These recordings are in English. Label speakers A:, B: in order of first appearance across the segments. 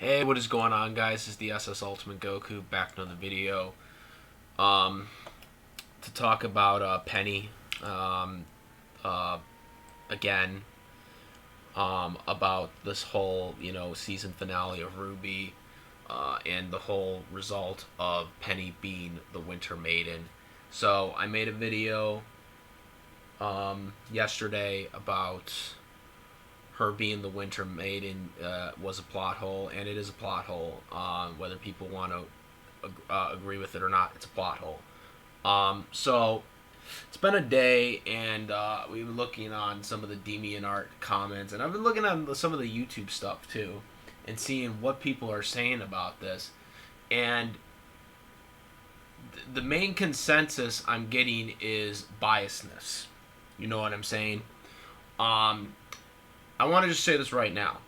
A: Hey, what is going on, guys? This is the Ultimate Goku back in another video um, to talk about Penny uh, again, about this whole season finale of Ruby, and the whole result of Penny being the Winter Maiden. So I made a video yesterday about her being the Winter Maiden was a plot hole, and it is a plot hole. Whether people want to agree with it or not, it's a plot hole. So it's been a day, and we've been looking on some of the DeviantArt comments, and I've been looking at some of the YouTube stuff too, and seeing what people are saying about this. And the main consensus I'm getting is biasness. You know what I'm saying? I want to just say this right now.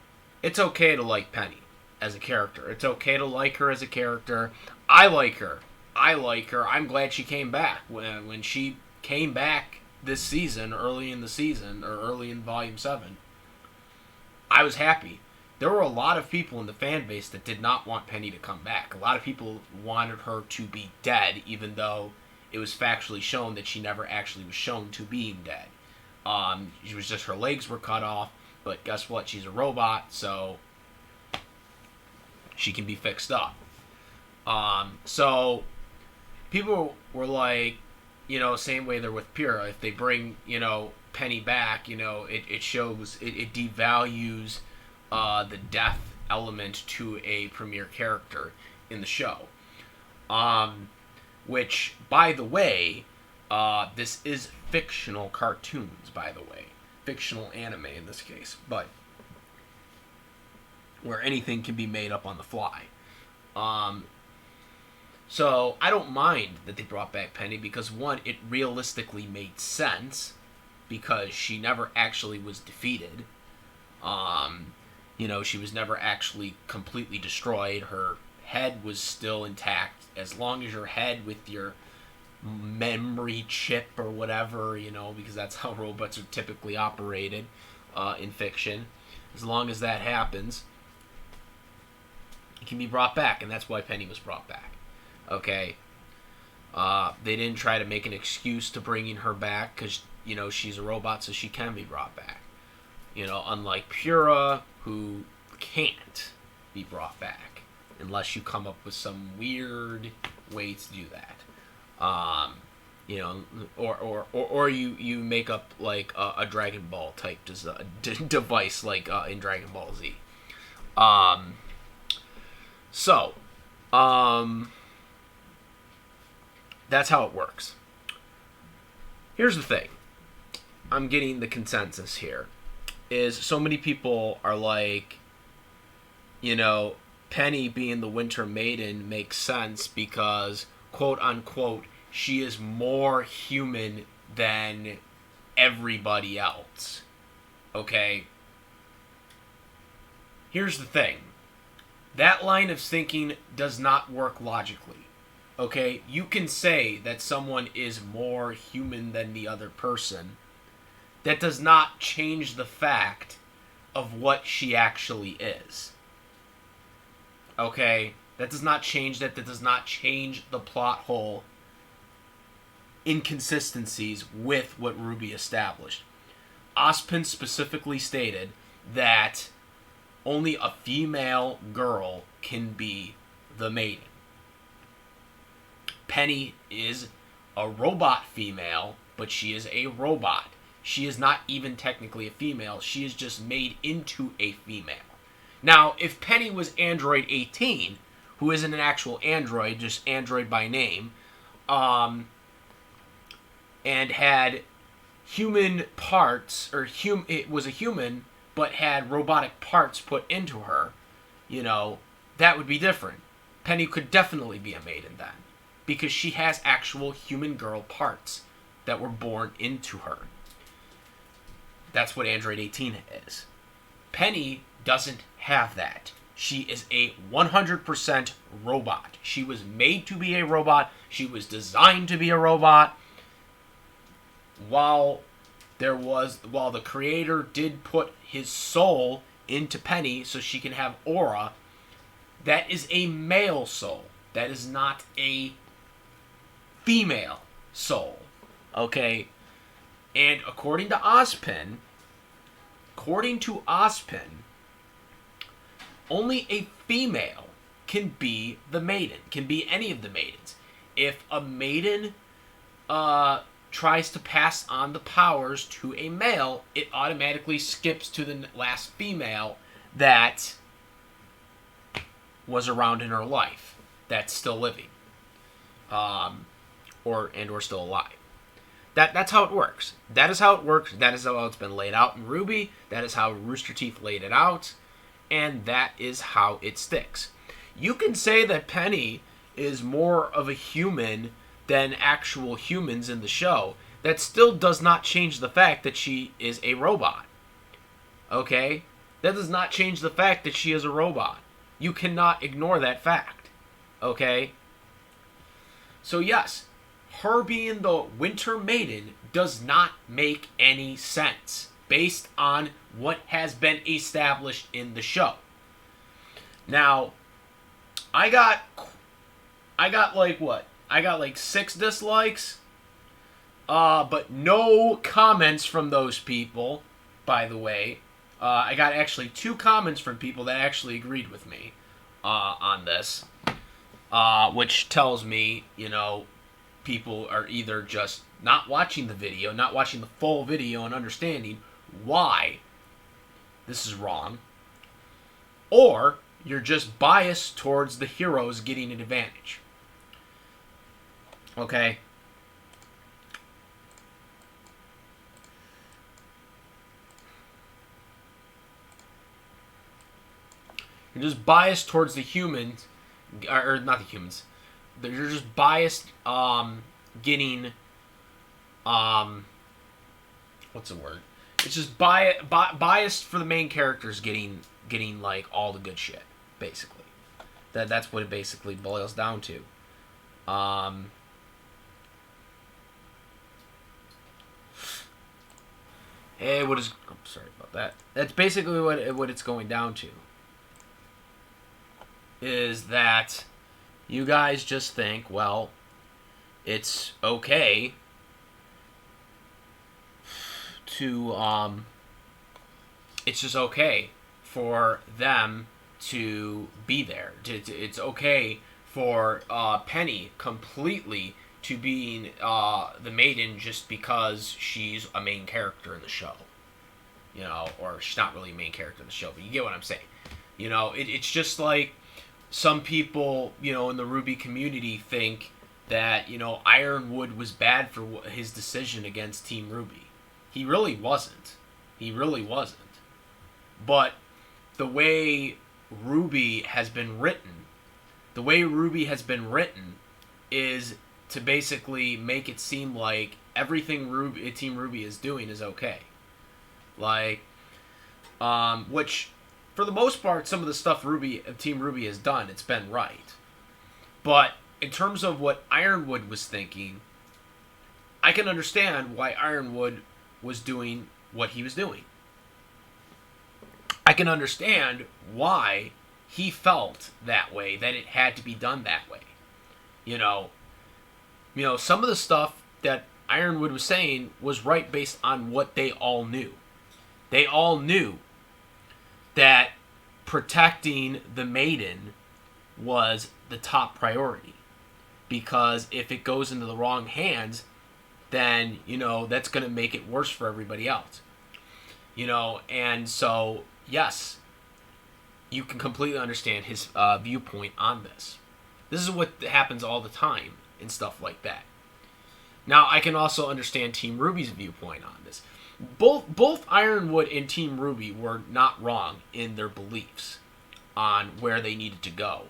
A: It's okay to like Penny as a character. It's okay to like her as a character. I like her. I'm glad she came back. When she came back this season, early in the season, or early in Volume 7, I was happy. There were a lot of people in the fan base that did not want Penny to come back. A lot of people wanted her to be dead, even though it was factually shown that she never actually was shown to being dead. She was just, her legs were cut off. But guess what? She's a robot, so she can be fixed up. So people were like, same way they're with Pyrrha. If they bring, Penny back, it shows, it devalues the death element to a premier character in the show. Which, by the way, this is fictional cartoons, by the way. Fictional anime in this case, but where anything can be made up on the fly. So I don't mind that they brought back Penny because, one, it realistically made sense because she never actually was defeated. She was never actually completely destroyed. Her head was still intact. As long as your head with your memory chip or whatever, because that's how robots are typically operated in fiction. As long as that happens, it can be brought back, and that's why Penny was brought back. Okay? They didn't try to make an excuse to bringing her back because, she's a robot, so she can be brought back. Unlike Pyrrha, who can't be brought back unless you come up with some weird way to do that. Or you make up like a Dragon Ball type device like in Dragon Ball Z. That's how it works. Here's the thing. I'm getting the consensus here. Is so many people are like, Penny being the Winter Maiden makes sense because, quote unquote, she is more human than everybody else. Okay? Here's the thing. That line of thinking does not work logically. Okay? You can say that someone is more human than the other person. That does not change the fact of what she actually is. Okay? That does not change that. That does not change the plot hole inconsistencies with what Ruby established. Ozpin specifically stated that only a female girl can be the maiden. Penny is a robot female, but she is a robot. She is not even technically a female. She is just made into a female. Now, if Penny was Android 18, who isn't an actual android, just android by name, and had human parts, or it was a human, but had robotic parts put into her, that would be different. Penny could definitely be a maiden then, because she has actual human girl parts that were born into her. That's what Android 18 is. Penny doesn't have that. She is a 100% robot. She was made to be a robot. She was designed to be a robot. While the creator did put his soul into Penny so she can have aura, That is a male soul. That is not a female soul. Okay? And according to Ozpin, only a female can be the maiden, can be any of the maidens. If a maiden tries to pass on the powers to a male, it automatically skips to the last female that was around in her life, that's still living, or still alive. That's how it works. That is how it works. That is how it's been laid out in RWBY. That is how Rooster Teeth laid it out, and that is how it sticks. You can say that Penny is more of a human than actual humans in the show. That still does not change the fact that she is a robot. Okay? That does not change the fact that she is a robot. You cannot ignore that fact. Okay? So yes, her being the Winter Maiden does not make any sense based on what has been established in the show. Now, I got like what? I got like 6 dislikes, but no comments from those people, by the way. I got actually 2 comments from people that actually agreed with me on this, which tells me, people are either just not watching the video, not watching the full video and understanding why this is wrong, or you're just biased towards the heroes getting an advantage. Okay? You're just biased towards the humans, or not the humans. You're just biased, getting, what's the word? It's just biased for the main characters getting like all the good shit, basically. That's what it basically boils down to. Hey, I'm sorry about that. That's basically what it's going down to. Is that you guys just think, well, it's okay to, it's just okay for them to be there. It's okay for Penny completely to being the maiden just because she's a main character in the show. Or she's not really a main character in the show, but you get what I'm saying. It's just like some people, in the RWBY community think that, Ironwood was bad for his decision against Team RWBY. He really wasn't. He really wasn't. But the way RWBY has been written, is to basically make it seem like everything Team RWBY is doing is okay. Like, which, for the most part, some of the stuff Team RWBY has done, it's been right. But in terms of what Ironwood was thinking, I can understand why Ironwood was doing what he was doing. I can understand why he felt that way, that it had to be done that way. Some of the stuff that Ironwood was saying was right based on what they all knew. They all knew that protecting the maiden was the top priority. Because if it goes into the wrong hands, then, that's going to make it worse for everybody else. And so, yes, you can completely understand his viewpoint on this. This is what happens all the time and stuff like that. Now, I can also understand Team RWBY's viewpoint on this. Both Ironwood and Team RWBY were not wrong in their beliefs on where they needed to go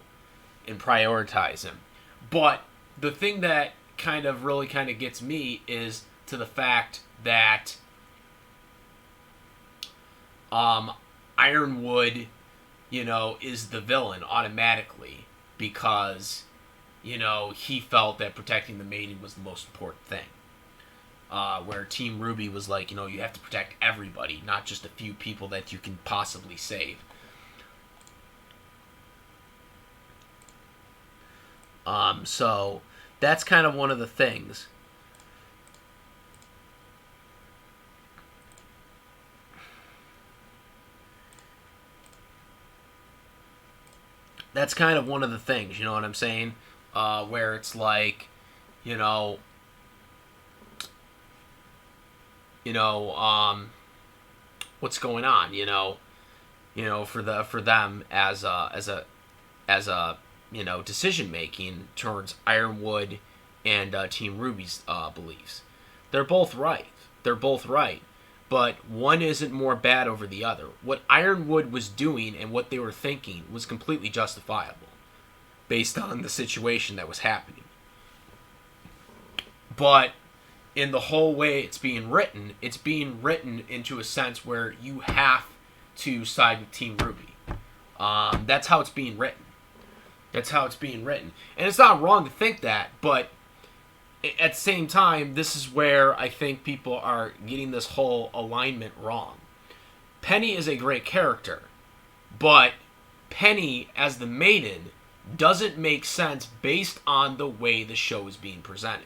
A: and prioritize him. But the thing that really gets me is to the fact that Ironwood, is the villain automatically because, he felt that protecting the maiden was the most important thing. Where Team RWBY was like, you have to protect everybody, not just a few people that you can possibly save. So that's kind of one of the things. That's kind of one of the things, you know what I'm saying? Where it's like, you know, what's going on, for them as a decision making towards Ironwood and Team Ruby's beliefs. They're both right. They're both right. But one isn't more bad over the other. What Ironwood was doing and what they were thinking was completely justifiable based on the situation that was happening. But in the whole way it's being written into a sense where you have to side with Team Ruby. That's how it's being written. That's how it's being written. And it's not wrong to think that, but at the same time, this is where I think people are getting this whole alignment wrong. Penny is a great character, but Penny as the Maiden doesn't make sense based on the way the show is being presented.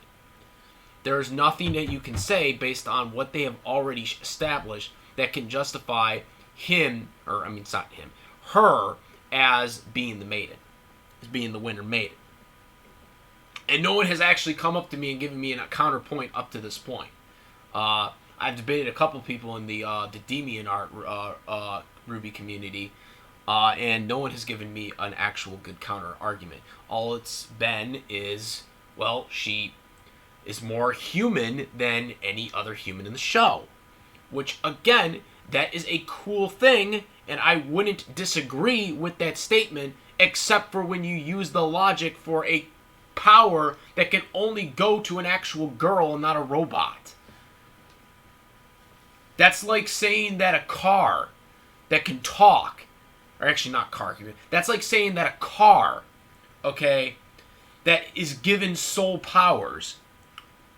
A: There's nothing that you can say based on what they have already established that can justify it's not him, her as being the Maiden, as being the Winter Maiden. And no one has actually come up to me and given me a counterpoint up to this point. I've debated a couple people in the Demian art Ruby community, and no one has given me an actual good counter argument. All it's been is, well, she is more human than any other human in the show. Which, again, that is a cool thing, and I wouldn't disagree with that statement, except for when you use the logic for a power that can only go to an actual girl and not a robot. That's like saying that a car that can talk, or actually not car, that's like saying that a car, okay, that is given soul powers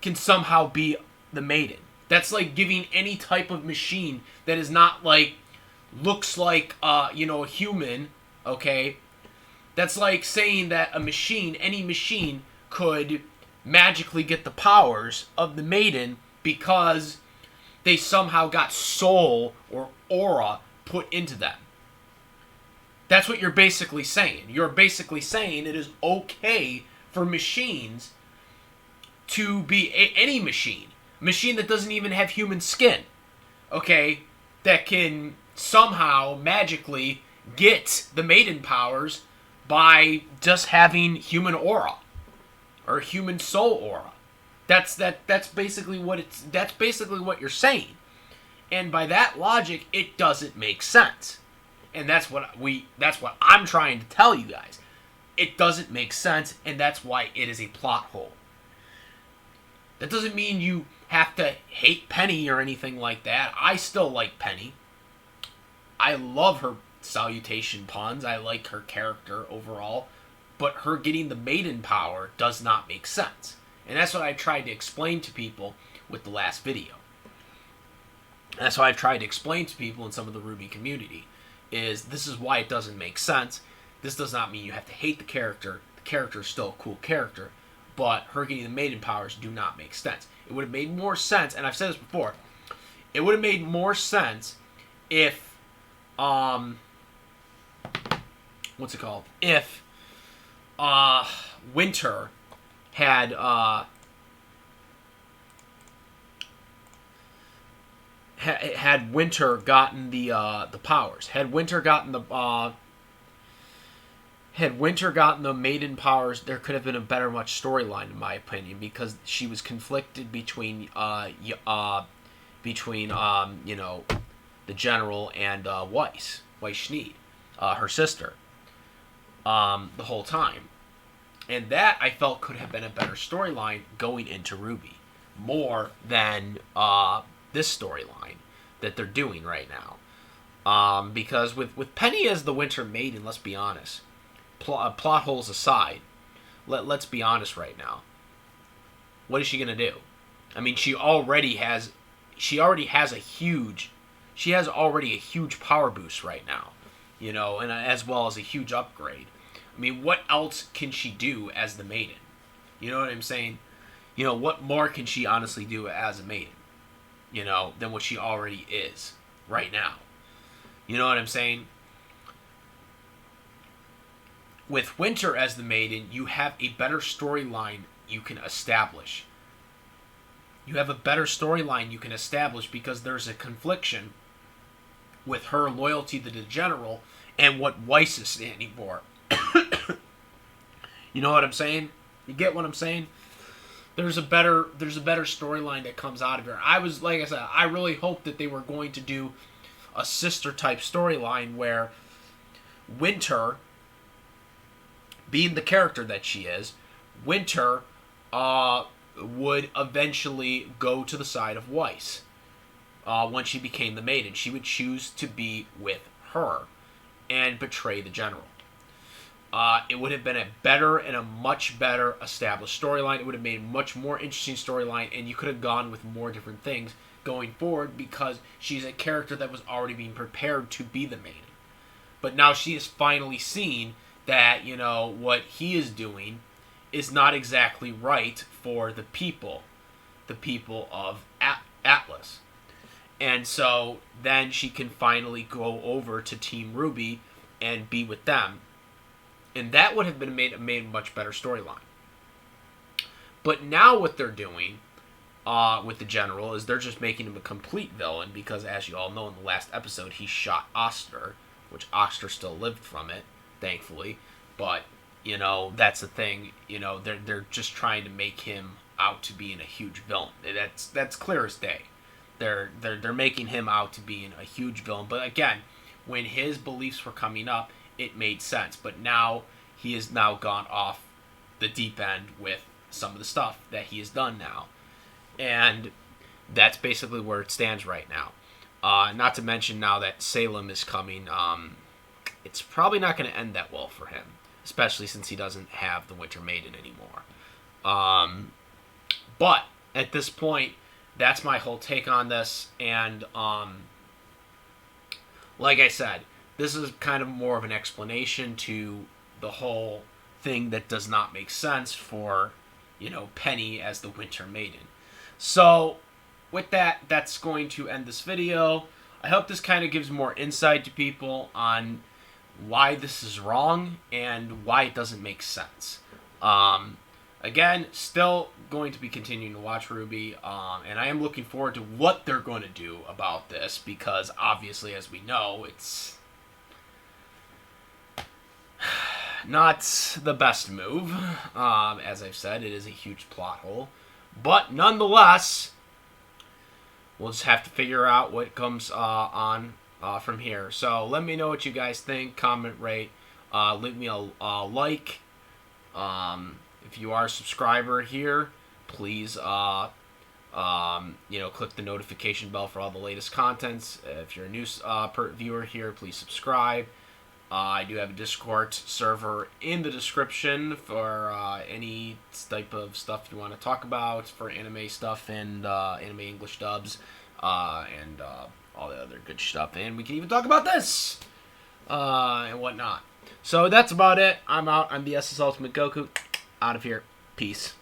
A: can somehow be the Maiden. That's like giving any type of machine that is not like, looks like, a human, okay. That's like saying that any machine, could magically get the powers of the Maiden because they somehow got soul or aura put into them. That's what you're basically saying. You're basically saying it is okay for machines to be any machine that doesn't even have human skin, okay, that can somehow magically get the Maiden powers by just having human aura or human soul aura. That's basically what you're saying. And by that logic, it doesn't make sense. And that's what I'm trying to tell you guys. It doesn't make sense, and that's why it is a plot hole. That doesn't mean you have to hate Penny or anything like that. I still like Penny. I love her salutation puns. I like her character overall. But her getting the Maiden power does not make sense. And that's what I tried to explain to people with the last video. And that's what I've tried to explain to people in some of the Ruby community. This is why it doesn't make sense. This does not mean you have to hate the character. The character is still a cool character. But her getting the Maiden powers do not make sense. It would have made more sense, and I've said this before, it would have made more sense if, what's it called? If Winter had had Winter gotten the powers. Had Winter gotten the Maiden powers, there could have been a better much storyline, in my opinion, because she was conflicted between the General and Weiss Schneid, her sister, the whole time. And that, I felt, could have been a better storyline going into Ruby. More than this storyline that they're doing right now. Because with Penny as the Winter Maiden, let's be honest, plot holes aside, let's be honest right now. What is she going to do? I mean, she already has a huge power boost right now, and as well as a huge upgrade. I mean, what else can she do as the Maiden? You know what I'm saying? You know, what more can she honestly do as a Maiden? You know, than what she already is right now. You know what I'm saying? With Winter as the Maiden, you have a better storyline you can establish. You have a better storyline you can establish because there's a confliction with her loyalty to the General and what Weiss is standing for. You know what I'm saying? You get what I'm saying? There's a better storyline that comes out of here. Like I said, I really hoped that they were going to do a sister type storyline where Winter, being the character that she is, Winter would eventually go to the side of Weiss. When she became the Maiden, she would choose to be with her and betray the General. It would have been a better and a much better established storyline. It would have made a much more interesting storyline, and you could have gone with more different things going forward because she's a character that was already being prepared to be the Maiden. But now she has finally seen that, you know, what he is doing is not exactly right for the people of Atlas. And so then she can finally go over to Team Ruby and be with them. And that would have been made a much better storyline. But now what they're doing with the General is they're just making him a complete villain because, as you all know, in the last episode, he shot Oster, which Oster still lived from it, thankfully. But, you know, that's the thing. You know, they're just trying to make him out to being a huge villain. That's clear as day. They're making him out to being a huge villain. But again, when his beliefs were coming up, it made sense. But now he has now gone off the deep end with some of the stuff that he has done now. And that's basically where it stands right now. Not to mention now that Salem is coming, it's probably not going to end that well for him, especially since he doesn't have the Winter Maiden anymore. But at this point, that's my whole take on this. And like I said, this is kind of more of an explanation to the whole thing that does not make sense for, you know, Penny as the Winter Maiden. So, with that, that's going to end this video. I hope this kind of gives more insight to people on why this is wrong and why it doesn't make sense. Again, still going to be continuing to watch Ruby, and I am looking forward to what they're going to do about this because, obviously, as we know, it's not the best move. As I've said, it is a huge plot hole. But nonetheless, we'll just have to figure out what comes on from here. So let me know what you guys think. Comment, rate. Leave me a like. If you are a subscriber here, please click the notification bell for all the latest contents. If you're a new viewer here, please subscribe. I do have a Discord server in the description for any type of stuff you want to talk about, for anime stuff and anime English dubs, and all the other good stuff. And we can even talk about this and whatnot. So that's about it. I'm out. I'm the SS Ultimate Goku. Out of here. Peace.